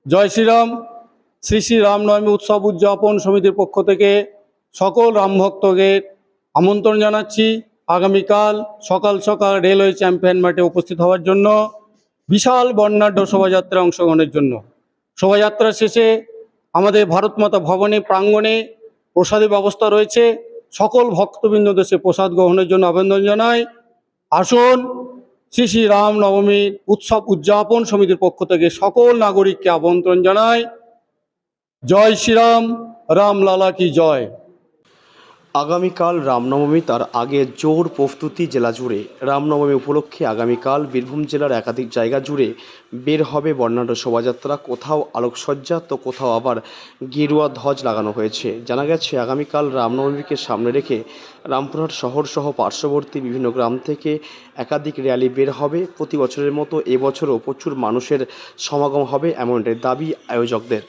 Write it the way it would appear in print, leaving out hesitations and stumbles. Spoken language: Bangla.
জয় শ্রীরাম। শ্রী শ্রী রামনবমী উৎসব উদযাপন সমিতির পক্ষ থেকে সকল রামভক্তকে আমন্ত্রণ জানাচ্ছি আগামীকাল সকাল সকাল রেলওয়ে চ্যাম্পিয়ন মাঠে উপস্থিত হওয়ার জন্য, বিশাল বর্ণাঢ্য শোভাযাত্রায় অংশগ্রহণের জন্য। শোভাযাত্রা শেষে আমাদের ভারতমাতা ভবনে প্রাঙ্গণে প্রসাদের ব্যবস্থা রয়েছে। সকল ভক্তবৃন্দদের সে প্রসাদ গ্রহণের জন্য আবেদন জানাই। আসুন, শ্রী শ্রী রামনবমী উৎসব উদযাপন সমিতির পক্ষ থেকে সকল নাগরিককে আমন্ত্রণ জানাই। জয় শ্রীরাম, রামলালা কি জয়। আগামীকাল রামনবমী, তার আগে জোর প্রস্তুতি জেলা জুড়ে। রামনবমী উপলক্ষে আগামীকাল বীরভূম জেলার একাধিক জায়গা জুড়ে বের হবে বর্ণাঢ্য শোভাযাত্রা। কোথাও আলোকসজ্জা তো কোথাও আবার গেরুয়া ধ্বজ লাগানো হয়েছে। জানা গেছে আগামীকাল রামনবমীকে সামনে রেখে রামপুরহাট শহর সহ পার্শ্ববর্তী বিভিন্ন গ্রাম থেকে একাধিক র্যালি বের হবে। প্রতি বছরের মতো এবছরও প্রচুর মানুষের সমাগম হবে, এমনটাই দাবি আয়োজকদের।